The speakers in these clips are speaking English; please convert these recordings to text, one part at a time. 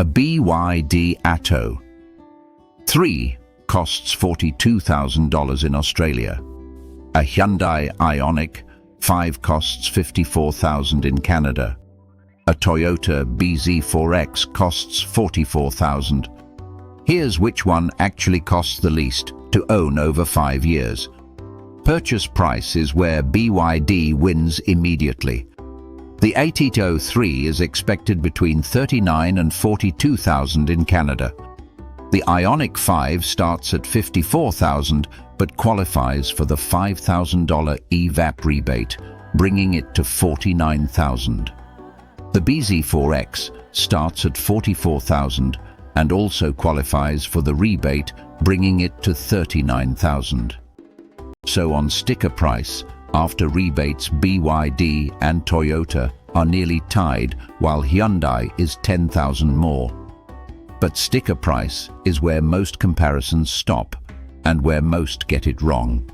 A BYD ATTO 3 costs $42,000 in Australia. A Hyundai Ioniq 5 costs $54,000 in Canada. A Toyota BZ4X costs $44,000. Here's which one actually costs the least to own over 5 years. Purchase price is where BYD wins immediately. The ATTO 3 is expected between $39,000 and $42,000 in Canada. The Ioniq 5 starts at $54,000 but qualifies for the $5,000 EVAP rebate, bringing it to $49,000. The BZ4X starts at $44,000 and also qualifies for the rebate, bringing it to $39,000. So on sticker price, after rebates, BYD and Toyota are nearly tied, while Hyundai is $10,000 more. But sticker price is where most comparisons stop and where most get it wrong.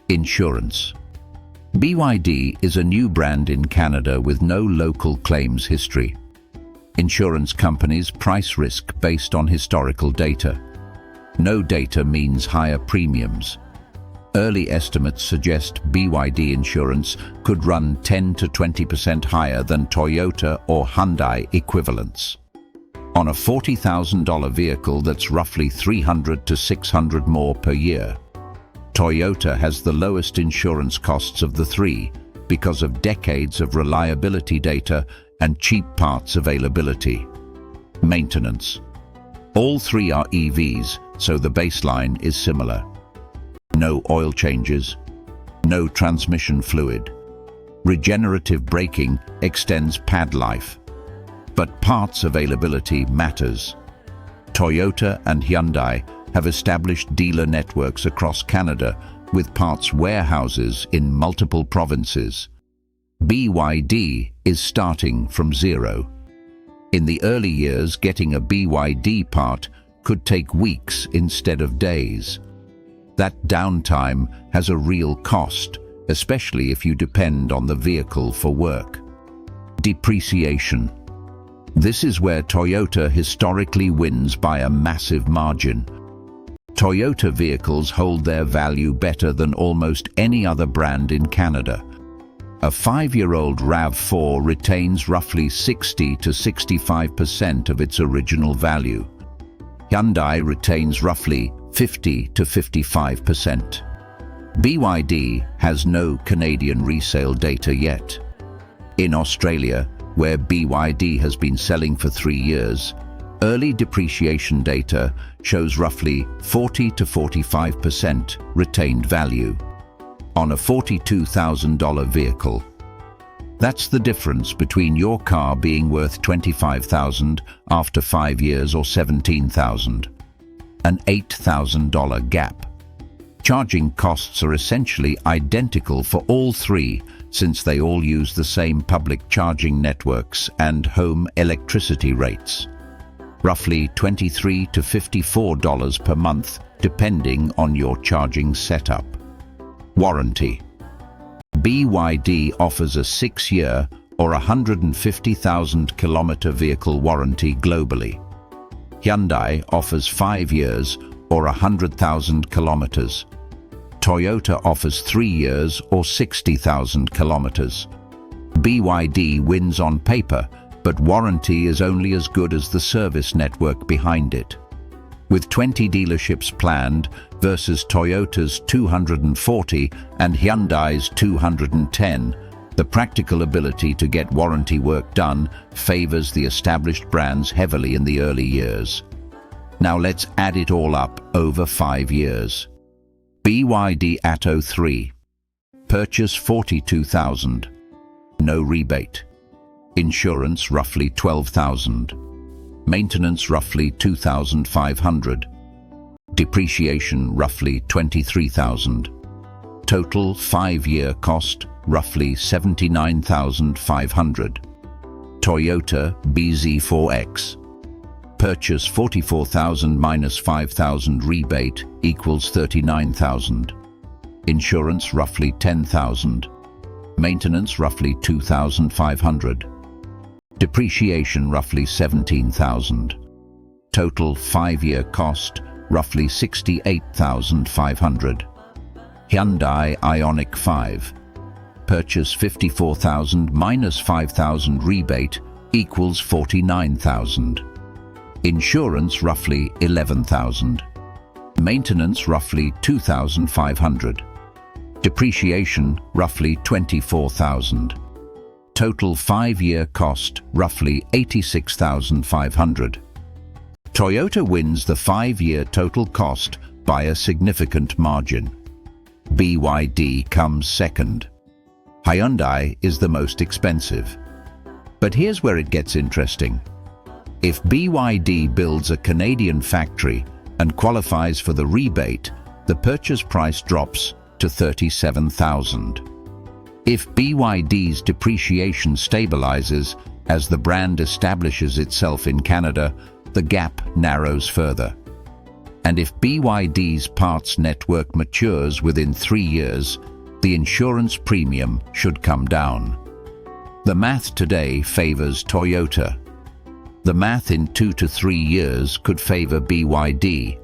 Insurance. BYD is a new brand in Canada with no local claims history. Insurance companies price risk based on historical data. No data means higher premiums. Early estimates suggest BYD insurance could run 10 to 20% higher than Toyota or Hyundai equivalents. On a $40,000 vehicle, that's roughly $300 to $600 more per year. Toyota has the lowest insurance costs of the three because of decades of reliability data and cheap parts availability. Maintenance. All three are EVs, so the baseline is similar. No oil changes, no transmission fluid. Regenerative braking extends pad life. But parts availability matters. Toyota and Hyundai have established dealer networks across Canada with parts warehouses in multiple provinces. BYD is starting from zero. In the early years, getting a BYD part could take weeks instead of days. That downtime has a real cost, especially if you depend on the vehicle for work. Depreciation. This is where Toyota historically wins by a massive margin. Toyota vehicles hold their value better than almost any other brand in Canada. A 5-year-old RAV4 retains roughly 60 to 65% of its original value. Hyundai retains roughly 50 to 55%. BYD has no Canadian resale data yet. In Australia, where BYD has been selling for 3 years, early depreciation data shows roughly 40 to 45% retained value on a $42,000 vehicle. That's the difference between your car being worth $25,000 after 5 years or $17,000. An $8,000 gap. Charging costs are essentially identical for all three, since they all use the same public charging networks and home electricity rates. Roughly $23 to $54 per month, depending on your charging setup. Warranty. BYD offers a 6-year or 150,000-kilometer vehicle warranty globally. Hyundai offers 5 years or 100,000 kilometers. Toyota offers 3 years or 60,000 kilometers. BYD wins on paper, but warranty is only as good as the service network behind it. With 20 dealerships planned versus Toyota's 240 and Hyundai's 210, the practical ability to get warranty work done favors the established brands heavily in the early years. Now let's add it all up over 5 years. BYD ATTO 3. Purchase $42,000. No rebate. Insurance roughly $12,000. Maintenance roughly $2,500. Depreciation roughly $23,000. Total 5-year cost roughly $79,500. Toyota BZ4X. Purchase $44,000 minus $5,000 rebate equals $39,000. Insurance roughly $10,000. Maintenance roughly $2,500. Depreciation roughly 17,000. Total 5-year cost roughly 68,500. Hyundai Ioniq 5. Purchase 54,000 minus 5,000 rebate equals 49,000. Insurance roughly 11,000. Maintenance roughly 2,500. Depreciation roughly 24,000. Total 5-year cost roughly 86,500. Toyota wins the 5-year total cost by a significant margin. BYD comes second. Hyundai is the most expensive. But here's where it gets interesting. If BYD builds a Canadian factory and qualifies for the rebate, the purchase price drops to 37,000. If BYD's depreciation stabilizes as the brand establishes itself in Canada, the gap narrows further. And if BYD's parts network matures within 3 years, the insurance premium should come down. The math today favors Toyota. The math in 2 to 3 years could favor BYD.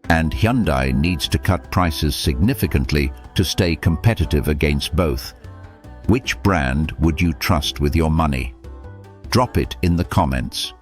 And Hyundai needs to cut prices significantly to stay competitive against both. Which brand would you trust with your money? Drop it in the comments.